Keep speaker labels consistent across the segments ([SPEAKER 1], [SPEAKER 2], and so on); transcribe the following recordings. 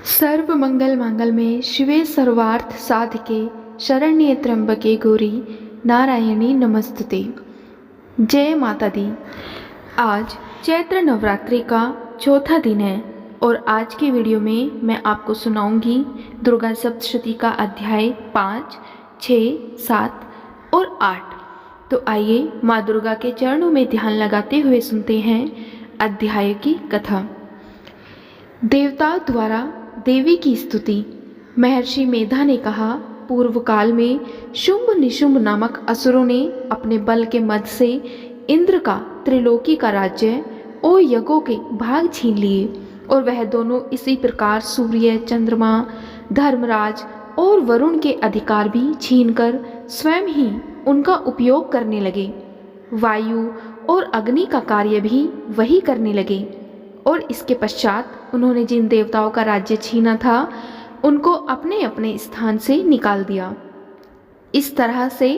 [SPEAKER 1] सर्व मंगल मांगल्ये शिवे सर्वार्थ साधिके शरण्ये त्र्यंबके गौरी नारायणी नमस्तुते। जय माता दी। आज चैत्र नवरात्रि का चौथा दिन है और आज की वीडियो में मैं आपको सुनाऊंगी दुर्गा सप्तशती का अध्याय 5, 6, 7 और 8। तो आइए माँ दुर्गा के चरणों में ध्यान लगाते हुए सुनते हैं अध्याय की कथा। देवताओं द्वारा देवी की स्तुति। महर्षि मेधा ने कहा, पूर्व काल में शुंभ निशुंभ नामक असुरों ने अपने बल के मद से इंद्र का त्रिलोकी का राज्य और यज्ञों के भाग छीन लिए और वह दोनों इसी प्रकार सूर्य, चंद्रमा, धर्मराज और वरुण के अधिकार भी छीनकर स्वयं ही उनका उपयोग करने लगे। वायु और अग्नि का कार्य भी वही करने लगे और इसके पश्चात उन्होंने जिन देवताओं का राज्य छीना था उनको अपने अपने स्थान से निकाल दिया। इस तरह से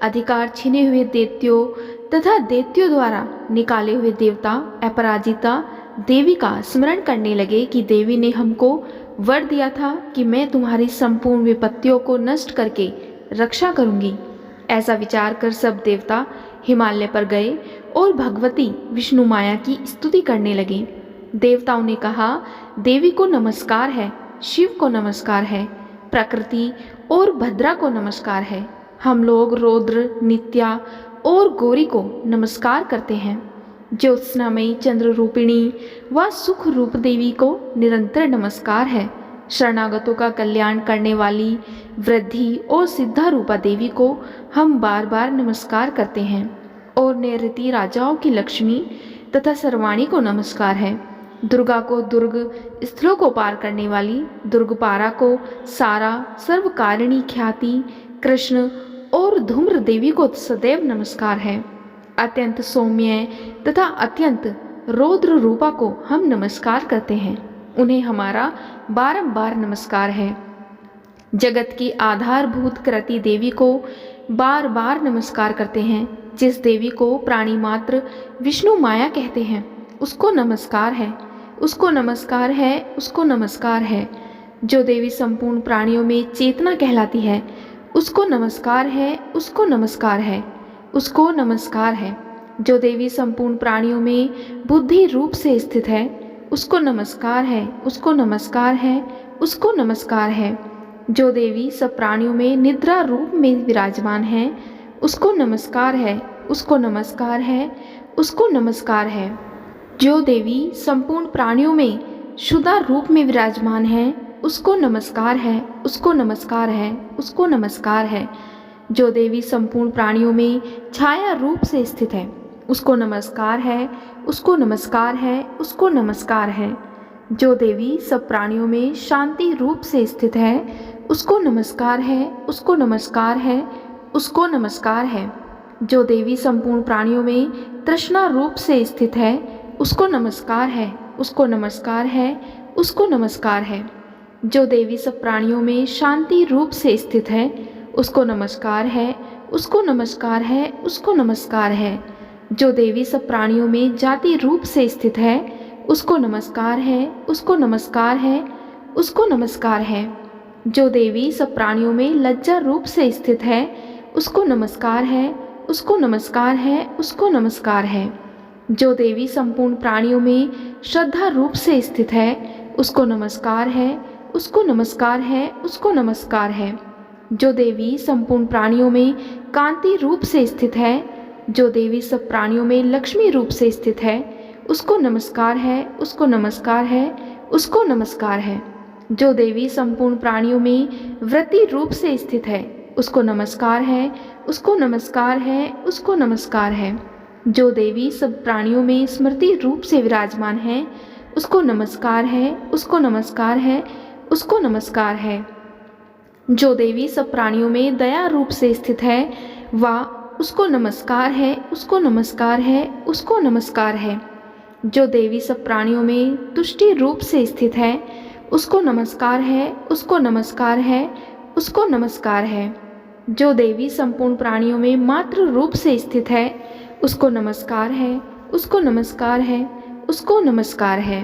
[SPEAKER 1] अधिकार छीने हुए दैत्यों तथा दैत्यों द्वारा निकाले हुए देवता अपराजिता देवी का स्मरण करने लगे कि देवी ने हमको वर दिया था कि मैं तुम्हारी संपूर्ण विपत्तियों को नष्ट करके रक्षा करूंगी। ऐसा विचार कर सब देवता हिमालय पर गए और भगवती विष्णु माया की स्तुति करने लगे। देवताओं ने कहा, देवी को नमस्कार है, शिव को नमस्कार है, प्रकृति और भद्रा को नमस्कार है। हम लोग रौद्र, नित्या और गौरी को नमस्कार करते हैं। ज्योत्सनामयी चंद्र रूपिणी व सुख रूप देवी को निरंतर नमस्कार है। शरणागतों का कल्याण करने वाली वृद्धि और सिद्धा रूपा देवी को हम बार बार नमस्कार करते हैं। और नैऋति राजाओं की लक्ष्मी तथा सर्वाणी को नमस्कार है। दुर्गा को दुर्ग, स्थलों को पार करने वाली दुर्गपारा को सारा, सर्वकारिणी ख्याति, कृष्ण और धूम्र देवी को सदैव नमस्कार है। अत्यंत सौम्य तथा अत्यंत रौद्र रूपा को हम नमस्कार करते हैं। उन्हें हमारा बारंबार नमस्कार है। जगत की आधारभूत कृति देवी को बार बार नमस्कार करते हैं। जिस देवी को प्राणी मात्र विष्णु माया कहते हैं उसको नमस्कार है, उसको नमस्कार है, उसको नमस्कार है। जो देवी संपूर्ण प्राणियों में चेतना कहलाती है उसको नमस्कार है, उसको नमस्कार है, उसको नमस्कार है। जो देवी संपूर्ण प्राणियों में बुद्धि रूप से स्थित है उसको नमस्कार है, उसको नमस्कार है, उसको नमस्कार है। जो देवी सब प्राणियों में निद्रा रूप में विराजमान है उसको नमस्कार है, उसको नमस्कार है, उसको नमस्कार है। जो देवी संपूर्ण प्राणियों में शुद्धा रूप में विराजमान है उसको नमस्कार है, उसको नमस्कार है, उसको नमस्कार है। जो देवी संपूर्ण प्राणियों में छाया रूप से स्थित है उसको नमस्कार है, उसको नमस्कार है, उसको नमस्कार है। जो देवी सब प्राणियों में शांति रूप से स्थित है उसको नमस्कार है, उसको नमस्कार है, उसको नमस्कार है। जो देवी संपूर्ण प्राणियों में तृष्णा रूप से स्थित है उसको नमस्कार है, उसको नमस्कार है, उसको नमस्कार है। जो देवी सब प्राणियों में शांति रूप से स्थित है उसको नमस्कार है, उसको नमस्कार है, उसको नमस्कार है। जो देवी सब प्राणियों में जाति रूप से स्थित है उसको नमस्कार है, उसको नमस्कार है, उसको नमस्कार है। जो देवी सब प्राणियों में लज्जा रूप से स्थित है उसको नमस्कार है, उसको नमस्कार है, उसको नमस्कार है। जो देवी संपूर्ण प्राणियों में श्रद्धा रूप से स्थित है उसको नमस्कार है, उसको नमस्कार है, उसको नमस्कार है। जो देवी संपूर्ण प्राणियों में कांति रूप से स्थित है, जो देवी सब प्राणियों में लक्ष्मी रूप से स्थित है उसको नमस्कार है, उसको नमस्कार है, उसको नमस्कार है। जो देवी संपूर्ण प्राणियों में वृत्ति रूप से स्थित है उसको नमस्कार है, उसको नमस्कार है, उसको नमस्कार है। जो देवी सब प्राणियों में स्मृति रूप से विराजमान है उसको नमस्कार है, उसको नमस्कार है, उसको नमस्कार है। जो देवी सब प्राणियों में दया रूप से स्थित है वह उसको नमस्कार है, उसको नमस्कार है, उसको नमस्कार है। जो देवी सब प्राणियों में तुष्टि रूप से स्थित है उसको नमस्कार है, उसको नमस्कार है, उसको नमस्कार है। जो देवी संपूर्ण प्राणियों में मातृ रूप से स्थित है उसको नमस्कार है, उसको नमस्कार है, उसको नमस्कार है।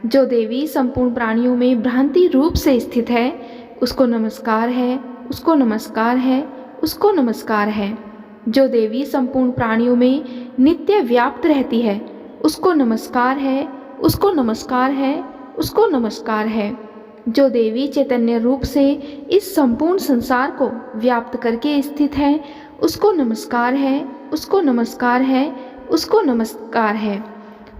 [SPEAKER 1] जो देवी संपूर्ण प्राणियों में भ्रांति रूप से स्थित है, उसको नमस्कार है, उसको नमस्कार है, उसको नमस्कार है। जो देवी संपूर्ण प्राणियों में नित्य व्याप्त रहती है, उसको नमस्कार है, उसको नमस्कार है, उसको नमस्कार है। जो देवी चैतन्य रूप से इस संपूर्ण संसार को व्याप्त करके स्थित है, उसको नमस्कार है, उसको नमस्कार है, उसको नमस्कार है।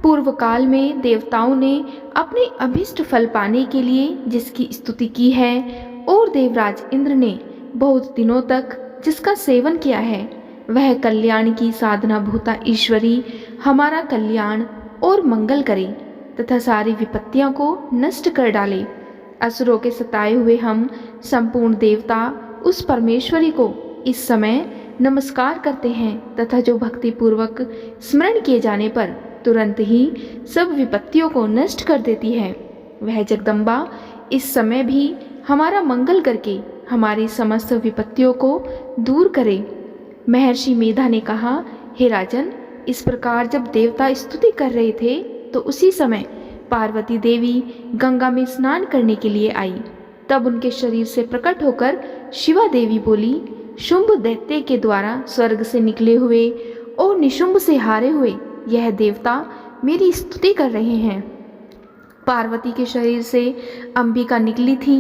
[SPEAKER 1] पूर्व काल में देवताओं ने अपने अभीष्ट फल पाने के लिए जिसकी स्तुति की है और देवराज इंद्र ने बहुत दिनों तक जिसका सेवन किया है, वह कल्याण की साधना भूता ईश्वरी हमारा कल्याण और मंगल करे तथा सारी विपत्तियों को नष्ट कर डाले। असुरों के सताए हुए हम संपूर्ण देवता उस परमेश्वरी को इस समय नमस्कार करते हैं तथा जो भक्ति पूर्वक स्मरण किए जाने पर तुरंत ही सब विपत्तियों को नष्ट कर देती है, वह जगदम्बा इस समय भी हमारा मंगल करके हमारी समस्त विपत्तियों को दूर करे। महर्षि मेधा ने कहा, हे राजन, इस प्रकार जब देवता स्तुति कर रहे थे तो उसी समय पार्वती देवी गंगा में स्नान करने के लिए आई। तब उनके शरीर से प्रकट होकर शिवा देवी बोली, शुंभ दैत्य के द्वारा स्वर्ग से निकले हुए और निशुंभ से हारे हुए यह देवता मेरी स्तुति कर रहे हैं। पार्वती के शरीर से अंबिका निकली थी,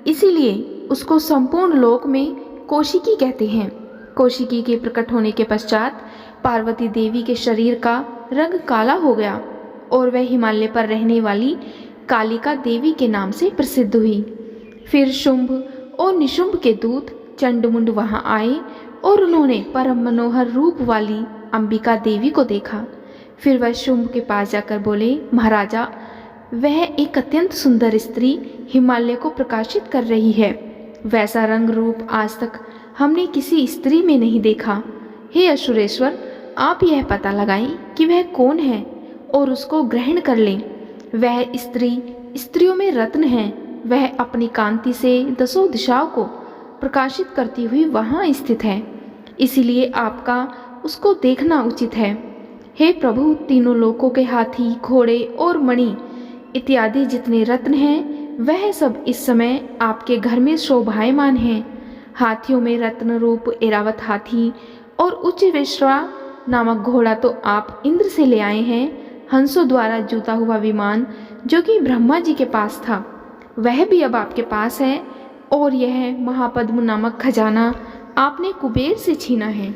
[SPEAKER 1] इसीलिए उसको संपूर्ण लोक में कौशिकी कहते हैं। कौशिकी के प्रकट होने के पश्चात पार्वती देवी के शरीर का रंग काला हो गया और वह हिमालय पर रहने वाली कालिका देवी के नाम से प्रसिद्ध हुई। फिर शुंभ और निशुंभ के दूत चंडमुंड वहां आए और उन्होंने परम मनोहर रूप वाली अंबिका देवी को देखा। फिर वह शुंभ के पास जाकर बोले, महाराजा, वह एक अत्यंत सुंदर स्त्री हिमालय को प्रकाशित कर रही है। वैसा रंग रूप आज तक हमने किसी स्त्री में नहीं देखा। हे असुरेश्वर, आप यह पता लगाएं कि वह कौन है और उसको ग्रहण कर लें। वह स्त्री स्त्रियों में रत्न है। वह अपनी कांति से दसों दिशाओं को प्रकाशित करती हुई वहाँ स्थित है, इसीलिए आपका उसको देखना उचित है। हे प्रभु, तीनों लोकों के हाथी, घोड़े और मणि इत्यादि जितने रत्न हैं, वह सब इस समय आपके घर में शोभायमान हैं। हाथियों में रत्न रूप ऐरावत हाथी और उच्च विश्वा नामक घोड़ा तो आप इंद्र से ले आए हैं। हंसों द्वारा जूता हुआ विमान जो कि ब्रह्मा जी के पास था, वह भी अब आपके पास है। और यह महापद्म नामक खजाना आपने कुबेर से छीना है।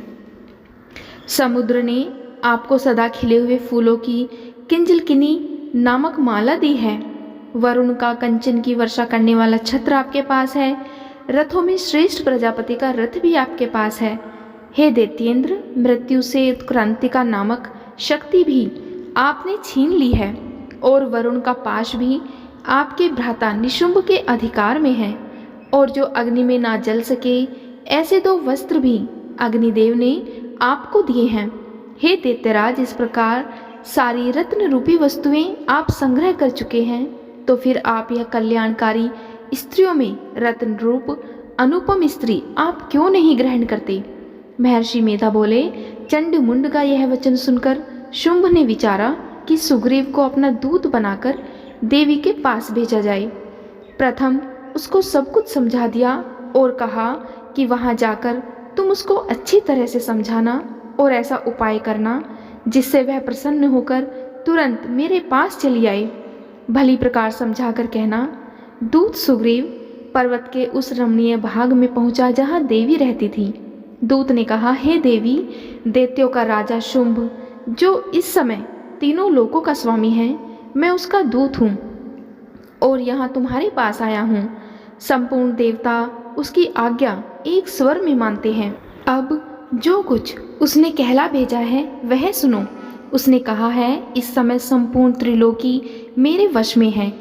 [SPEAKER 1] समुद्र ने आपको सदा खिले हुए फूलों की किंजलकिनी नामक माला दी है। वरुण का कंचन की वर्षा करने वाला छत्र आपके पास है। रथों में श्रेष्ठ प्रजापति का रथ भी आपके पास है। हे दैत्येंद्र, मृत्यु से उत्क्रांतिका नामक शक्ति भी आपने छीन ली है और वरुण का पाश भी आपके भ्राता निशुंभ के अधिकार में है। और जो अग्नि में ना जल सके ऐसे दो वस्त्र भी अग्निदेव ने आपको दिए हैं। हे दैत्यराज, इस प्रकार सारी रत्न रूपी वस्तुएं आप संग्रह कर चुके हैं, तो फिर आप यह कल्याणकारी स्त्रियों में रत्न रूप अनुपम स्त्री आप क्यों नहीं ग्रहण करते? महर्षि मेधा बोले, चंडमुंड का यह वचन सुनकर शुंभ ने विचारा कि सुग्रीव को अपना दूत बनाकर देवी के पास भेजा जाए। प्रथम उसको सब कुछ समझा दिया और कहा कि वहां जाकर तुम उसको अच्छी तरह से समझाना और ऐसा उपाय करना जिससे वह प्रसन्न होकर तुरंत मेरे पास चली आए। भली प्रकार समझाकर कहना। दूत सुग्रीव पर्वत के उस रमणीय भाग में पहुंचा जहां देवी रहती थी। दूत ने कहा, हे देवी, दैत्यों का राजा शुंभ जो इस समय तीनों लोकों का स्वामी है, मैं उसका दूत हूँ और यहाँ तुम्हारे पास आया हूँ। संपूर्ण देवता उसकी आज्ञा एक स्वर में मानते हैं। अब जो कुछ उसने कहला भेजा है वह सुनो। उसने कहा है, इस समय संपूर्ण त्रिलोकी मेरे वश में है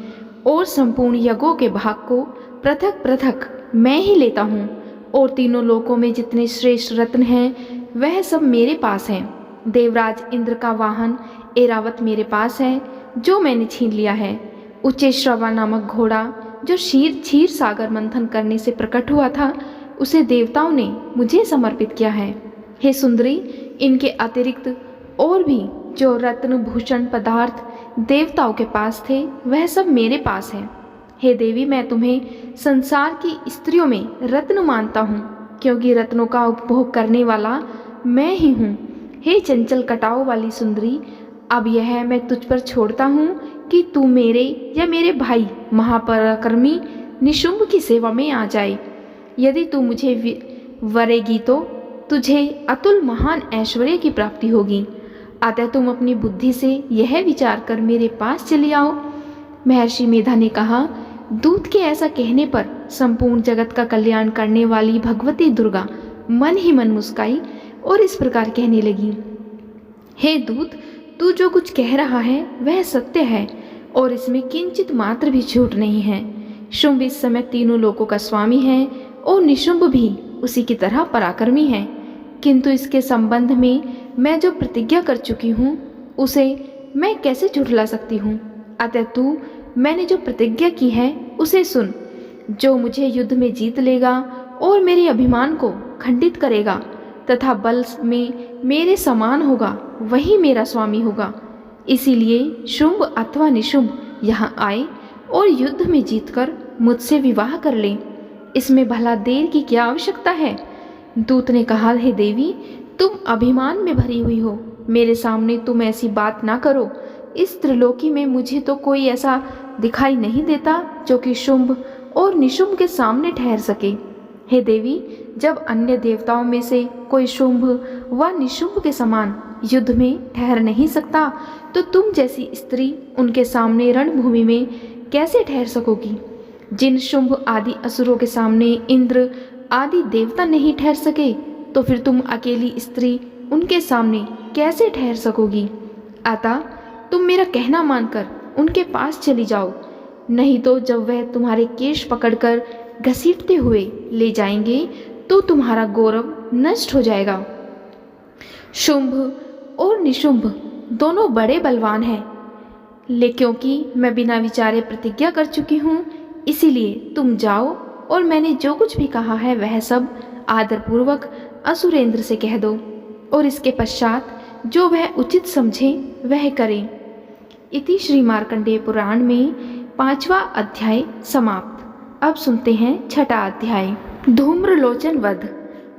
[SPEAKER 1] और संपूर्ण यज्ञों के भाग को पृथक पृथक मैं ही लेता हूँ और तीनों लोकों में जितने श्रेष्ठ रत्न हैं वह सब मेरे पास हैं। देवराज इंद्र का वाहन ऐरावत मेरे पास है जो मैंने छीन लिया है। उच्चैश्रवा नामक घोड़ा जो क्षीर सागर मंथन करने से प्रकट हुआ था, उसे देवताओं ने मुझे समर्पित किया है। हे सुंदरी, इनके अतिरिक्त और भी जो रत्न भूषण पदार्थ देवताओं के पास थे वह सब मेरे पास है। हे देवी, मैं तुम्हें संसार की स्त्रियों में रत्न मानता हूँ, क्योंकि रत्नों का उपभोग करने वाला मैं ही हूँ। हे चंचल कटाव वाली सुंदरी, अब यह मैं तुझ पर छोड़ता हूँ कि तू मेरे या मेरे भाई महापराक्रमी निशुंभ की सेवा में आ जाए। यदि तू मुझे वरेगी तो तुझे अतुल महान ऐश्वर्य की प्राप्ति होगी। अतः तुम अपनी बुद्धि से यह विचार कर मेरे पास चली आओ। महर्षि मेधा ने कहा, दूत के ऐसा कहने पर संपूर्ण जगत का कल्याण करने वाली भगवती दुर्गा मन ही मन मुस्काई और इस प्रकार कहने लगी, हे दूत, तू जो कुछ कह रहा है वह सत्य है और इसमें किंचित मात्र भी झूठ नहीं है। शुंभ इस समय तीनों लोकों का स्वामी है और निशुंभ भी उसी की तरह पराक्रमी है, किंतु इसके संबंध में मैं जो प्रतिज्ञा कर चुकी हूँ उसे मैं कैसे झुठला सकती हूँ। अतः तू मैंने जो प्रतिज्ञा की है उसे सुन। जो मुझे युद्ध में जीत लेगा और मेरे अभिमान को खंडित करेगा तथा बल में मेरे समान होगा वही मेरा स्वामी होगा। इसीलिए शुंभ अथवा निशुंभ यहाँ आए और युद्ध में जीतकर मुझसे विवाह कर ले। इसमें भला देर की क्या आवश्यकता है। दूत ने कहा, हे देवी, तुम अभिमान में भरी हुई हो, मेरे सामने तुम ऐसी बात ना करो। इस त्रिलोकी में मुझे तो कोई ऐसा दिखाई नहीं देता जो कि शुंभ और निशुंभ के सामने ठहर सके। हे देवी, जब अन्य देवताओं में से कोई शुंभ व निशुंभ के समान युद्ध में ठहर नहीं सकता, तो तुम जैसी स्त्री उनके सामने रणभूमि में कैसे ठहर सकोगी। जिन शुंभ आदि असुरों के सामने इंद्र आदि देवता नहीं ठहर सके, तो फिर तुम अकेली स्त्री उनके सामने कैसे ठहर सकोगी। अतः तुम मेरा कहना मानकर उनके पास चली जाओ, नहीं तो जब वह तुम्हारे केश पकड़कर घसीटते हुए ले जाएंगे तो तुम्हारा गौरव नष्ट हो जाएगा। शुंभ और निशुंभ दोनों बड़े बलवान हैं, लेकिन क्योंकि मैं बिना विचारे प्रतिज्ञा कर चुकी हूँ, इसीलिए तुम जाओ और मैंने जो कुछ भी कहा है वह सब आदरपूर्वक असुरेंद्र से कह दो, और इसके पश्चात जो वह उचित समझे वह करें। इति श्री मार्कंडेय पुराण में 5वां अध्याय समाप्त। अब सुनते हैं 6वां अध्याय, धूम्रलोचन वध।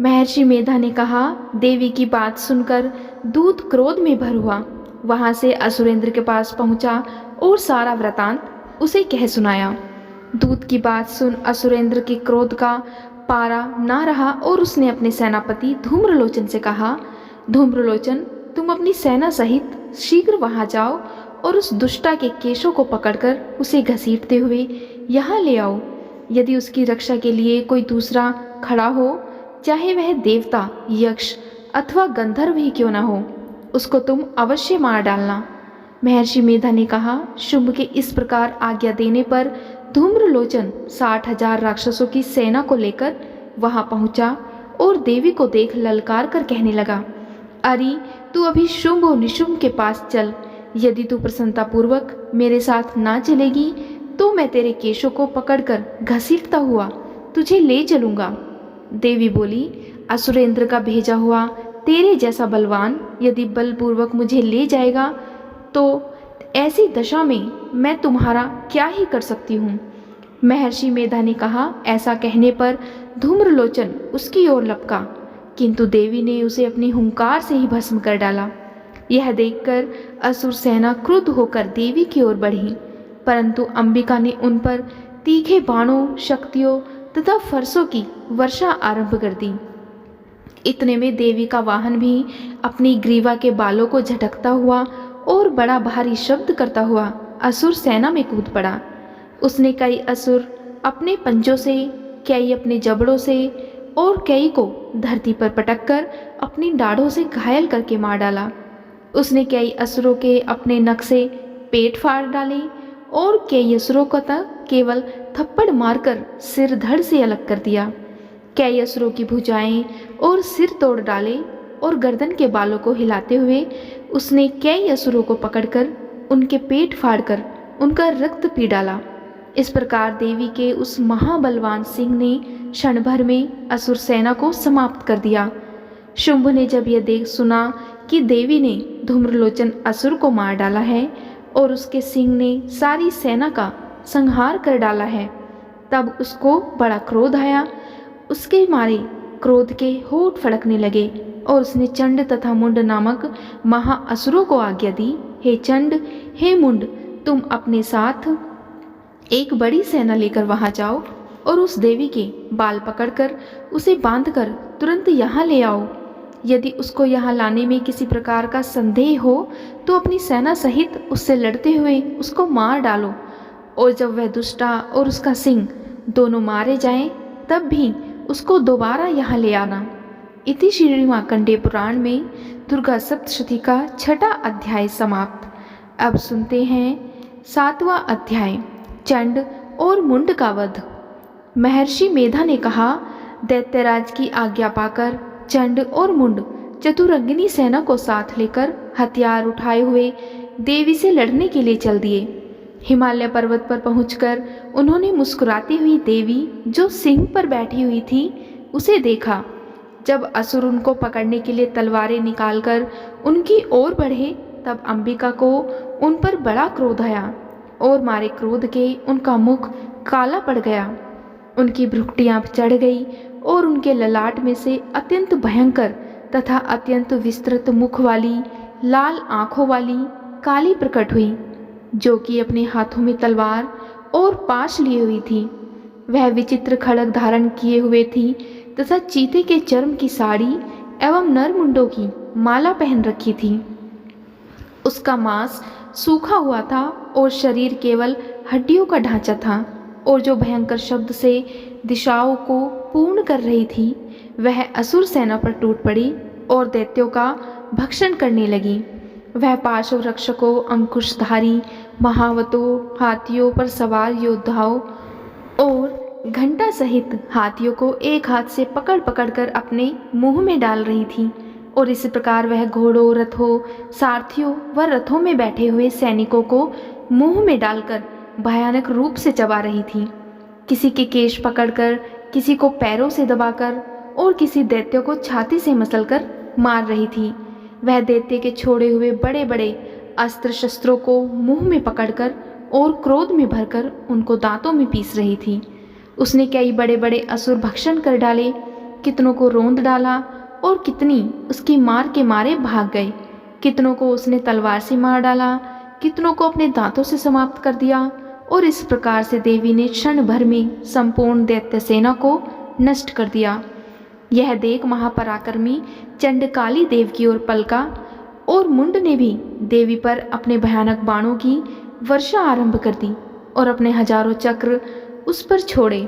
[SPEAKER 1] महर्षि मेधा ने कहा, देवी की बात सुनकर दूत क्रोध में भर हुआ। वहां से असुरेंद्र के पास पहुंचा और सारा वृतांत उसे कह सुनाया। दूत की बात सुन असुरेंद्र के क्रोध का पारा ना रहा और उसने अपने सेनापति धूम्रलोचन से कहा, धूम्रलोचन, तुम अपनी सेना सहित शीघ्र वहां जाओ और उस दुष्टा के केशों को पकड़कर उसे घसीटते हुए यहाँ ले आओ। यदि उसकी रक्षा के लिए कोई दूसरा खड़ा हो, चाहे वह देवता, यक्ष अथवा गंधर्व ही क्यों न हो, उसको तुम अवश्य मार डालना। महर्षि मेधा ने कहा, शुंभ के इस प्रकार आज्ञा देने पर धूम्रलोचन 60,000 राक्षसों की सेना को लेकर वहां पहुंचा और देवी को देख ललकार कर कहने लगा, अरे तू अभी शुंभ और निशुंभ के पास चल। यदि तू प्रसन्नतापूर्वक मेरे साथ ना चलेगी तो मैं तेरे केशों को पकड़कर घसीटता हुआ तुझे ले चलूंगा। देवी बोली, असुरेंद्र का भेजा हुआ तेरे जैसा बलवान यदि बलपूर्वक मुझे ले जाएगा तो ऐसी दशा में मैं तुम्हारा क्या ही कर सकती हूँ। महर्षि मेधा ने कहा, ऐसा कहने पर धूम्रलोचन उसकी ओर लपका, किंतु देवी ने उसे अपनी हुंकार से ही भस्म कर डाला। यह देखकर असुर सेना क्रुद्ध होकर देवी की ओर बढ़ी, परंतु अंबिका ने उन पर तीखे बाणों, शक्तियों तथा फरसों की वर्षा आरंभ कर दी। इतने में देवी का वाहन भी अपनी ग्रीवा के बालों को झटकता हुआ और बड़ा भारी शब्द करता हुआ असुर सेना में कूद पड़ा। उसने कई असुर अपने पंजों से, कई अपने जबड़ों से और कई को धरती पर पटककर अपनी डाढ़ों से घायल करके मार डाला। उसने कई असुरों के अपने नख से पेट फाड़ डाले और कई असुरों को तक केवल थप्पड़ मारकर सिर धड़ से अलग कर दिया। कई असुरों की भुजाएं और सिर तोड़ डाले और गर्दन के बालों को हिलाते हुए उसने कई असुरों को पकड़कर उनके पेट फाड़कर उनका रक्त पी डाला। इस प्रकार देवी के उस महाबलवान सिंह ने क्षण भर में असुर सेना को समाप्त कर दिया। शुंभ ने जब यह देख सुना कि देवी ने धूम्रलोचन असुर को मार डाला है और उसके सिंह ने सारी सेना का संहार कर डाला है। तब उसको बड़ा क्रोध आया, उसके मारे क्रोध के होठ फड़कने लगे और उसने चंड तथा मुंड नामक महाअसुरों को आज्ञा दी, हे चंड, हे मुंड, तुम अपने साथ एक बड़ी सेना लेकर वहां जाओ और उस देवी के बाल पकड़कर उसे बांधकर तुरंत यहाँ ले आओ। यदि उसको यहाँ लाने में किसी प्रकार का संदेह हो तो अपनी सेना सहित उससे लड़ते हुए उसको मार डालो, और जब वह दुष्टा और उसका सिंह दोनों मारे जाएं तब भी उसको दोबारा यहाँ ले आना। इति श्री मार्कंडेय पुराण में दुर्गा सप्तशती का 6वां अध्याय समाप्त। अब सुनते हैं 7वां अध्याय, चंड और मुंड का वध। महर्षि मेधा ने कहा, दैत्यराज की आज्ञा पाकर चंड और मुंड चतुरंगिनी सेना को साथ लेकर हथियार उठाए हुए देवी से लड़ने के लिए चल दिए। हिमालय पर्वत पर पहुंचकर उन्होंने मुस्कुराती हुई देवी जो सिंह पर बैठी हुई थी उसे देखा। जब असुर उनको पकड़ने के लिए तलवारें निकालकर उनकी ओर बढ़े तब अंबिका को उन पर बड़ा क्रोध आया और मारे क्रोध के उनका मुख काला पड़ गया, उनकी भ्रुकुटियां चढ़ गई और उनके ललाट में से अत्यंत भयंकर तथा अत्यंत विस्तृत मुख वाली लाल आँखों वाली काली प्रकट हुई, जो कि अपने हाथों में तलवार और पाश लिए हुई थी। वह विचित्र खड्ग धारण किए हुए थी तथा चीते के चर्म की साड़ी एवं नरमुंडों की माला पहन रखी थी। उसका मांस सूखा हुआ था और शरीर केवल हड्डियों का ढांचा था, और जो भयंकर शब्द से दिशाओं को पूर्ण कर रही थी वह असुर सेना पर टूट पड़ी और दैत्यों का भक्षण करने लगी। वह पार्श्व रक्षकों, अंकुशधारी महावतों, हाथियों पर सवार योद्धाओं और घंटा सहित हाथियों को एक हाथ से पकड़ पकड़ कर अपने मुंह में डाल रही थी, और इस प्रकार वह घोड़ों, रथों, सारथियों व रथों में बैठे हुए सैनिकों को मुंह में डालकर भयानक रूप से चबा रही थी। किसी के केश पकड़कर, किसी को पैरों से दबाकर और किसी दैत्य को छाती से मसलकर मार रही थी। वह दैत्य के छोड़े हुए बड़े बड़े अस्त्र शस्त्रों को मुंह में पकड़कर और क्रोध में भरकर उनको दांतों में पीस रही थी। उसने कई बड़े बड़े असुर भक्षण कर डाले, कितनों को रोंद डाला और कितनी उसकी मार के मारे भाग गए। कितनों को उसने तलवार से मार डाला, कितनों को अपने दांतों से समाप्त कर दिया, और इस प्रकार से देवी ने क्षण भर में संपूर्ण दैत्य सेना को नष्ट कर दिया। यह देख महापराक्रमी चंड काली देव की ओर पलका और मुंड ने भी देवी पर अपने भयानक बाणों की वर्षा आरंभ कर दी और अपने हजारों चक्र उस पर छोड़े।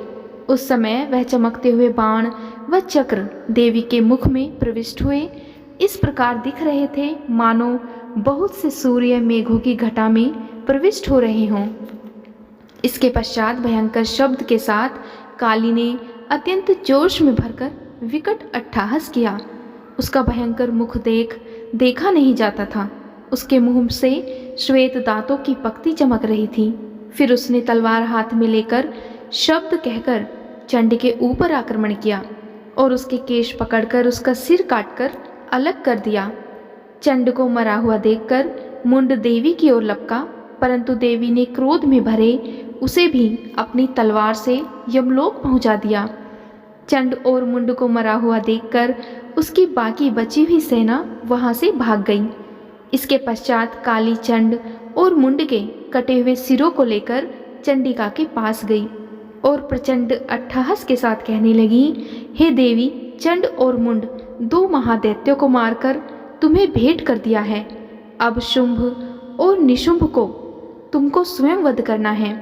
[SPEAKER 1] उस समय वह चमकते हुए बाण व चक्र देवी के मुख में प्रविष्ट हुए इस प्रकार दिख रहे थे मानो बहुत से सूर्य मेघों की घटा में प्रविष्ट हो रहे हों। इसके पश्चात भयंकर शब्द के साथ काली ने अत्यंत जोश में भरकर विकट अट्टहास किया। उसका भयंकर मुख देखा नहीं जाता था। उसके मुंह से श्वेत दांतों की पक्ति चमक रही थी। फिर उसने तलवार हाथ में लेकर शब्द कहकर चंड के ऊपर आक्रमण किया और उसके केश पकड़कर उसका सिर काटकर अलग कर दिया। चंड को मरा हुआ देखकर मुंड देवी की ओर लपका, परंतु देवी ने क्रोध में भरे उसे भी अपनी तलवार से यमलोक पहुंचा दिया। चंड और मुंड को मरा हुआ देखकर उसकी बाकी बची हुई सेना वहां से भाग गई। इसके पश्चात काली चंड और मुंड के कटे हुए सिरों को लेकर चंडिका के पास गई और प्रचंड अट्टहास के साथ कहने लगी, हे देवी, चंड और मुंड दो महादैत्यों को मारकर तुम्हें भेंट कर दिया है। अब शुंभ और निशुंभ को तुमको स्वयं वध करना है।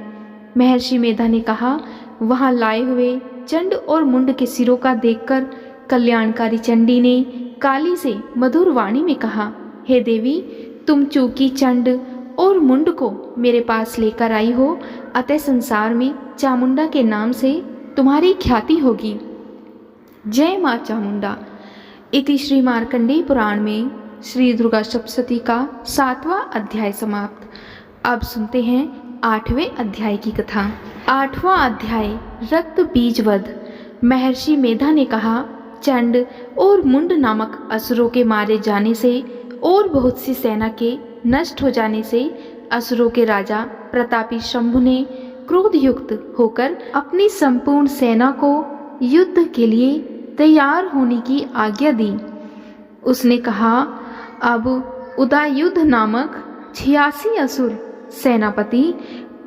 [SPEAKER 1] महर्षि मेधा ने कहा, वहां लाए हुए चंड और मुंड के सिरों का देखकर कल्याणकारी चंडी ने काली से मधुर वाणी में कहा, हे देवी, तुम चूंकि चंड और मुंड को मेरे पास लेकर आई हो, अतः संसार में चामुंडा के नाम से तुम्हारी ख्याति होगी। जय माँ चामुंडा। इति श्री मार्कंडेय पुराण में श्री दुर्गा सप्तशती का 7वां अध्याय समाप्त। अब सुनते हैं 8वें अध्याय की कथा। 8वां अध्याय, रक्त बीज वध। महर्षि मेधा ने कहा, चंड और मुंड नामक असुरों के मारे जाने से और बहुत सी सेना के नष्ट हो जाने से असुरों के राजा प्रतापी शंभु ने क्रोधयुक्त होकर अपनी संपूर्ण सेना को युद्ध के लिए तैयार होने की आज्ञा दी। उसने कहा, अब उदयुद्ध नामक 86 असुर सेनापति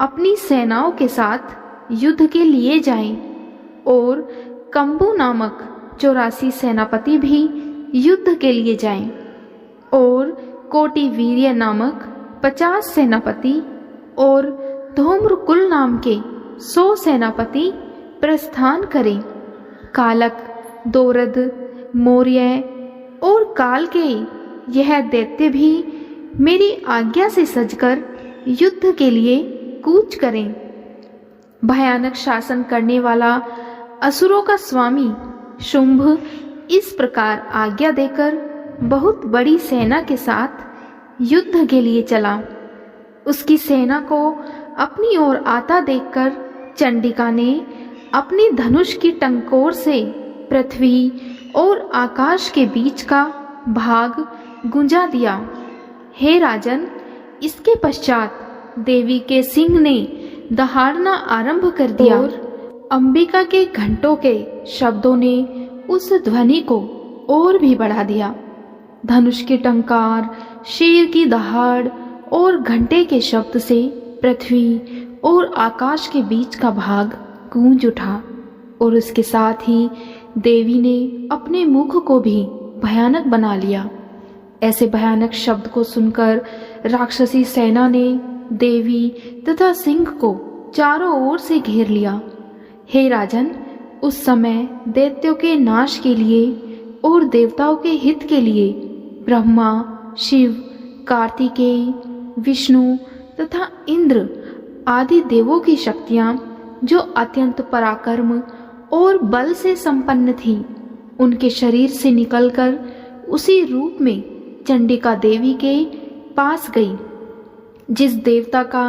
[SPEAKER 1] अपनी सेनाओं के साथ युद्ध के लिए जाएं और कंबु नामक 84 सेनापति भी युद्ध के लिए जाएं और कोटि वीर्य नामक 50 सेनापति और धूम्रकुल नाम के 100 सेनापति प्रस्थान करें। कालक, दोरद, मौर्य और काल के यह दैत्य भी मेरी आज्ञा से सजकर युद्ध के लिए कूच करें। भयानक शासन करने वाला असुरों का स्वामी शुंभ इस प्रकार आज्ञा देकर बहुत बड़ी सेना के साथ युद्ध के लिए चला। उसकी सेना को अपनी ओर आता देखकर चंडिका ने अपनी धनुष की टंकोर से पृथ्वी और आकाश के बीच का भाग गुंजा दिया। हे राजन, इसके पश्चात देवी के सिंह ने दहाड़ना आरंभ कर दिया और अंबिका के घंटों के शब्दों ने उस ध्वनि को और भी बढ़ा दिया। धनुष की टंकार, शेर की दहाड़ और घंटे के शब्द से पृथ्वी और आकाश के बीच का भाग गूंज उठा और उसके साथ ही देवी ने अपने मुख को भी भयानक बना लिया। ऐसे भयानक शब्द को सुनकर राक्षसी सेना ने देवी तथा सिंह को चारों ओर से घेर लिया। हे राजन, उस समय दैत्यों के नाश के लिए और देवताओं के हित के लिए ब्रह्मा, शिव, कार्तिकेय, विष्णु तथा इंद्र आदि देवों की शक्तियां जो अत्यंत पराक्रम और बल से संपन्न थीं, उनके शरीर से निकलकर उसी रूप में चंडिका देवी के पास गई। जिस देवता का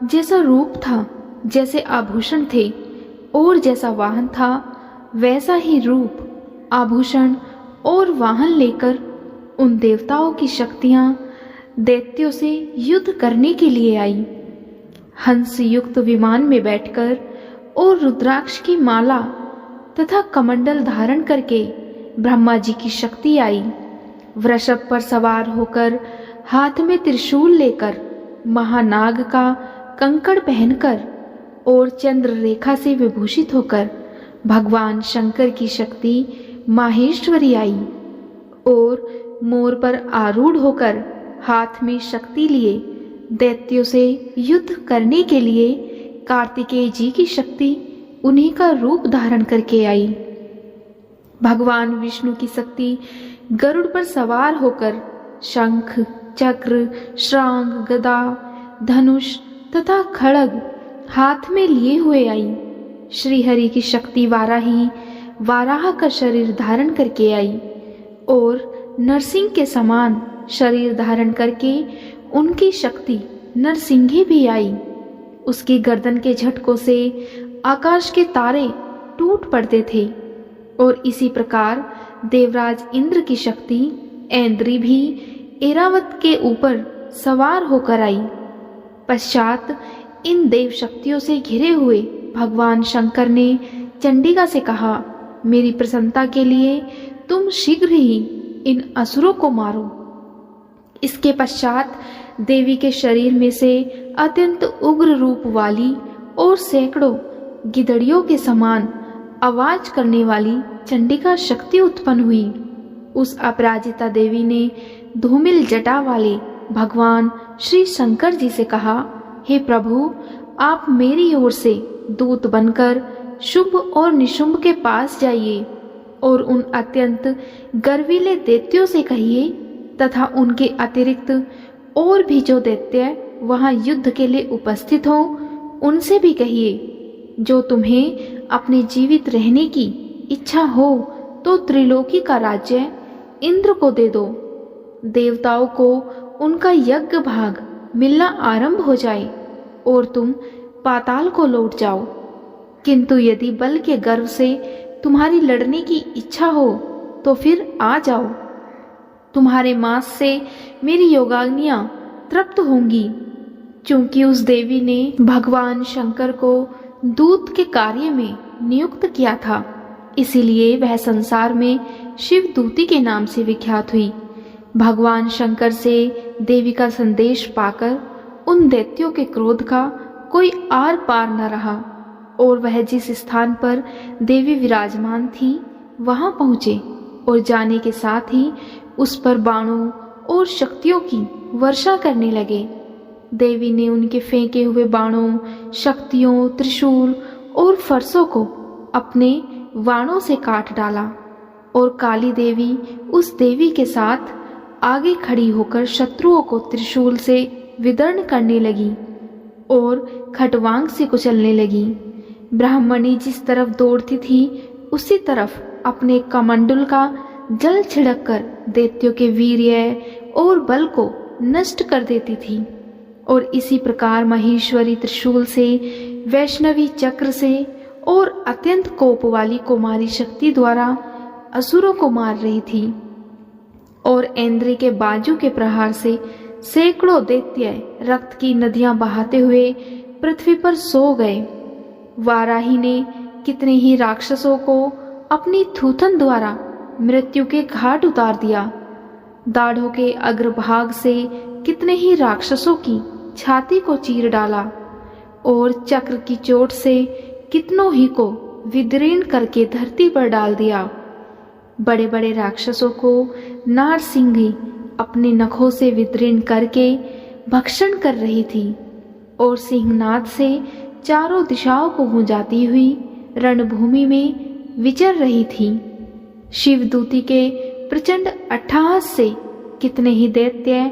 [SPEAKER 1] जैसा रूप था, जैसे आभूषण थे और जैसा वाहन था, वैसा ही रूप, आभूषण और वाहन लेकर उन देवताओं की शक्तियां दैत्यों से युद्ध करने के लिए आई। हंस युक्त विमान में बैठकर और रुद्राक्ष की माला तथा कमंडल धारण करके ब्रह्मा जी की शक्ति आई। वृषभ पर सवार होकर, हाथ में त्रिशूल लेकर, महानाग का कंकड़ पहनकर और चंद्र रेखा से विभूषित होकर भगवान शंकर की शक्ति माहेश्वरी आई और मोर पर आरूढ़ होकर हाथ में शक्ति लिए दैत्यों से युद्ध करने के लिए कार्तिकेय जी की शक्ति उन्हीं का रूप धारण करके आई। भगवान विष्णु की शक्ति गरुड़ पर सवार होकर शंख, चक्र, श्रांग, गदा, धनुष तथा खड्ग हाथ में लिए हुए आई। श्रीहरि की शक्ति वाराही वाराह का शरीर धारण करके आई और नरसिंह के समान शरीर धारण करके उनकी शक्ति नरसिंही भी आई। उसकी गर्दन के झटकों से आकाश के तारे टूट पड़ते थे और इसी प्रकार देवराज इंद्र की शक्ति ऐन्द्री भी ऐरावत के ऊपर सवार होकर आई। पश्चात इन देव शक्तियों से घिरे हुए भगवान शंकर ने चंडिका से कहा, मेरी प्रसन्नता के लिए तुम शीघ्र ही इन असुरों को मारो। इसके पश्चात देवी के शरीर में से अत्यंत उग्र रूप वाली और सैकड़ों गिदड़ियों के समान आवाज करने वाली चंडिका शक्ति उत्पन्न हुई। उस अपराजिता देवी ने धूमिल जटा वाले भगवान श्री शंकर जी से कहा, हे प्रभु, आप मेरी ओर से दूत बनकर शुंभ और निशुंभ के पास जाइए और उन अत्यंत गर्वीले दैत्यों से कहिए तथा उनके अतिरिक्त और भी जो दैत्य वहां युद्ध के लिए उपस्थित हों, उनसे भी कहिए, जो तुम्हें अपने जीवित रहने की इच्छा हो तो त्रिलोकी का राज्य इंद्र को दे दो। देवताओं को उनका यज्ञ भाग मिलना आरंभ हो जाए और तुम पाताल को लौट जाओ। किंतु यदि बल के गर्व से तुम्हारी लड़ने की इच्छा हो तो फिर आ जाओ। तुम्हारे मांस से मेरी योगाग्नियां तृप्त होंगी चूंकि उस देवी ने भगवान शंकर को दूत के कार्य में नियुक्त किया था, इसीलिए वह संसार में शिव दूती के नाम से विख्यात हुई। भगवान शंकर से देवी का संदेश पाकर उन दैत्यों के क्रोध का कोई आर पार न रहा और वह जिस स्थान पर देवी विराजमान थी वहां पहुंचे और जाने के साथ ही उस पर बाणों और शक्तियों की वर्षा करने लगे। देवी ने उनके फेंके हुए बाणों, शक्तियों, त्रिशूल और फरसों को अपने बाणों से काट डाला और काली देवी उस देवी के साथ आगे खड़ी होकर शत्रुओं को त्रिशूल से विदर्ण करने लगी और खटवांग से कुचलने लगी। ब्राह्मणी जिस तरफ दौड़ती थी उसी तरफ अपने कमंडल का जल छिड़ककर दैत्यों के वीर्य और बल को नष्ट कर देती थी और इसी प्रकार महेश्वरी त्रिशूल से, वैष्णवी चक्र से और अत्यंत कोप वाली कुमारी शक्ति द्वारा असुरों को मार रही थी और इंद्र के बाजू के प्रहार से सैकड़ों दैत्य रक्त की नदियां बहाते हुए पृथ्वी पर सो गए। वाराही ने कितने ही राक्षसों को अपनी थूथन द्वारा मृत्यु के घाट उतार दिया। दाढ़ों के अग्रभाग से कितने ही राक्षसों की छाती को चीर डाला और चक्र की चोट से कितनों ही को विदीर्ण करके धरती पर डाल दिया। बड़े बड़े राक्षसों को नारसिंही अपने नखों से विदीर्ण करके भक्षण कर रही थी और सिंहनाद से चारों दिशाओं को गूंजाती हुई रणभूमि में विचर रही थी। शिवदूती के प्रचंड अट्टहास से कितने ही दैत्य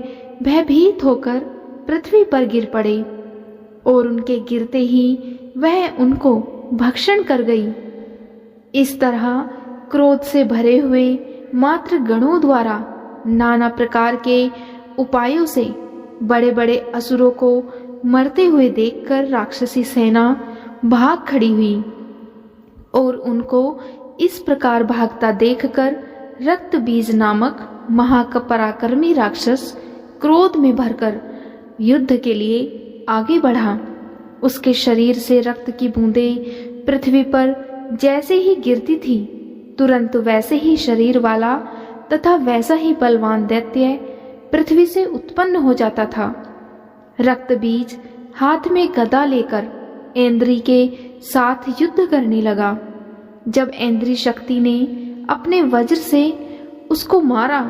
[SPEAKER 1] भयभीत होकर पृथ्वी पर गिर पड़े और उनके गिरते ही वह उनको भक्षण कर गई। इस तरह क्रोध से भरे हुए मात्र गणों द्वारा नाना प्रकार के उपायों से बड़े बड़े असुरों को मरते हुए देखकर राक्षसी सेना भाग खड़ी हुई और उनको इस प्रकार भागता देखकर रक्त बीज नामक महापराक्रमी राक्षस क्रोध में भरकर युद्ध के लिए आगे बढ़ा। उसके शरीर से रक्त की बूंदें पृथ्वी पर जैसे ही गिरती थी, तुरंत वैसे ही शरीर वाला तथा वैसा ही बलवान दैत्य पृथ्वी से उत्पन्न हो जाता था। रक्त बीज हाथ में गदा लेकर इंद्री के साथ युद्ध करने लगा। जब इंद्री शक्ति ने अपने वज्र से उसको मारा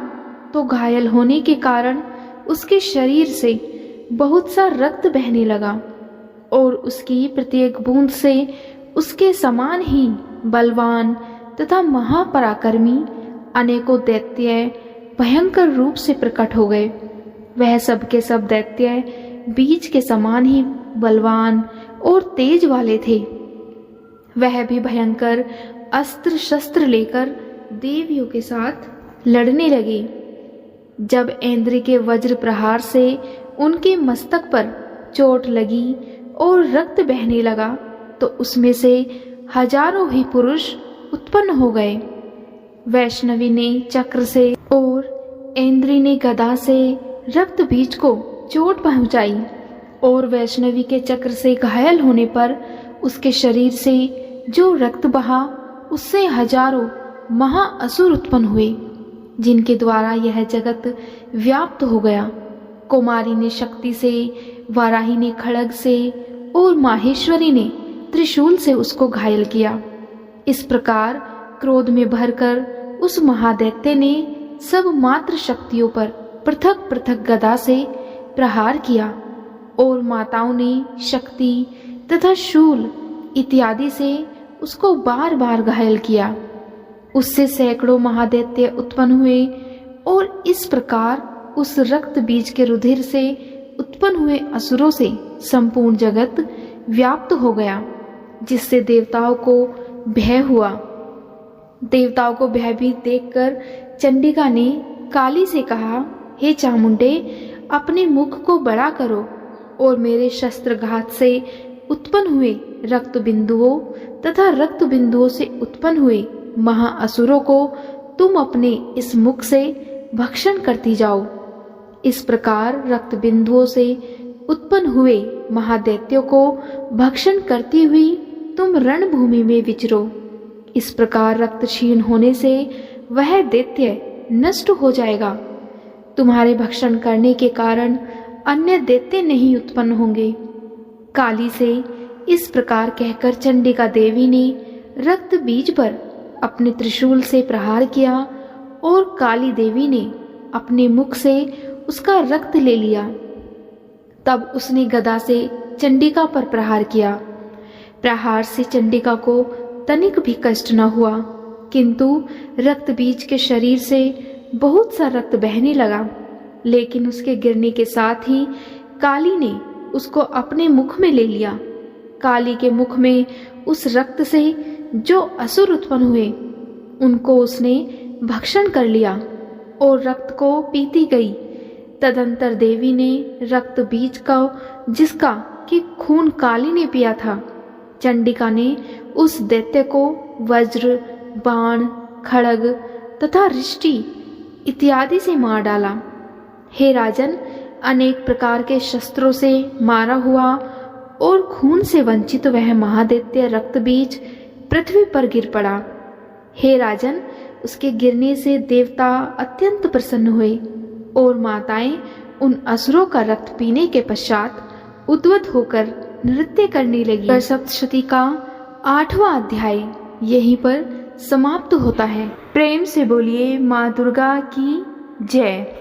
[SPEAKER 1] तो घायल होने के कारण उसके शरीर से बहुत सा रक्त बहने लगा और उसकी प्रत्येक बूंद से उसके समान ही बलवान तथा महापराक्रमी अनेकों दैत्य भयंकर रूप से प्रकट हो गए। वह सब के सब दैत्य बीज के समान ही बलवान और तेज वाले थे। वह भी भयंकर अस्त्र शस्त्र लेकर देवियों के साथ लड़ने लगे। जब इंद्र के वज्र प्रहार से उनके मस्तक पर चोट लगी और रक्त बहने लगा तो उसमें से हजारों ही पुरुष उत्पन्न हो गए। वैष्णवी ने चक्र से और इंद्री ने गदा से रक्त बीज को चोट पहुंचाई और वैष्णवी के चक्र से घायल होने पर उसके शरीर से जो रक्त बहा उससे हजारों महाअसुर उत्पन्न हुए, जिनके द्वारा यह जगत व्याप्त हो गया। कुमारी ने शक्ति से, वाराही ने खड्ग से और माहेश्वरी ने त्रिशूल से उसको घायल किया। इस प्रकार क्रोध में भरकर उस महादैत्य ने सब मात्र शक्तियों पर पृथक पृथक गदा से प्रहार किया और माताओं ने शक्ति तथा शूल इत्यादि से उसको बार बार घायल किया। उससे सैकड़ों महादैत्य उत्पन्न हुए और इस प्रकार उस रक्त बीज के रुधिर से उत्पन्न हुए असुरों से संपूर्ण जगत व्याप्त हो गया, जिससे देवताओं को भय हुआ। देवताओं को भयभीत देखकर चंडिका ने काली से कहा, हे चामुंडे, अपने मुख को बड़ा करो और मेरे शस्त्रघात से उत्पन्न हुए रक्त बिंदुओं तथा रक्त बिंदुओं से उत्पन्न हुए महाअसुरों को तुम अपने इस मुख से भक्षण करती जाओ। इस प्रकार रक्त बिंदुओं से उत्पन्न हुए महादैत्यों को भक्षण करती हुई तुम रणभूमि में विचरो। इस प्रकार रक्त क्षीण होने से वह दैत्य नष्ट हो जाएगा। तुम्हारे भक्षण करने के कारण अन्य दैत्य नहीं उत्पन्न होंगे। काली से इस प्रकार कहकर चंडिका देवी ने रक्त बीज पर अपने त्रिशूल से प्रहार किया और काली देवी ने अपने मुख से उसका रक्त ले लिया। तब उसने गदा से चंडिका पर प्रहार किया। प्रहार से चंडिका को तनिक भी कष्ट न हुआ, किंतु रक्त बीज के शरीर से बहुत सा रक्त बहने लगा। लेकिन उसके गिरने के साथ ही काली ने उसको अपने मुख में ले लिया। काली के मुख में उस रक्त से जो असुर उत्पन्न हुए उनको उसने भक्षण कर लिया और रक्त को पीती गई। तदंतर देवी ने रक्त बीज का जिसका कि खून काली ने पिया था, चंडिका ने उस दैत्य को वज्र, बाण, खड्ग तथा रिष्टि इत्यादि से मार डाला। हे राजन, अनेक प्रकार के शस्त्रों से मारा हुआ और खून से वंचित वह महादैत्य रक्त बीज पृथ्वी पर गिर पड़ा। हे राजन, उसके गिरने से देवता अत्यंत प्रसन्न हुए और माताएं उन असुरों का रक्त पीने के पश्चात उद्वत होकर नृत्य करने लगी। सप्तशती का 8वां अध्याय यहीं पर समाप्त होता है। प्रेम से बोलिए माँ दुर्गा की जय।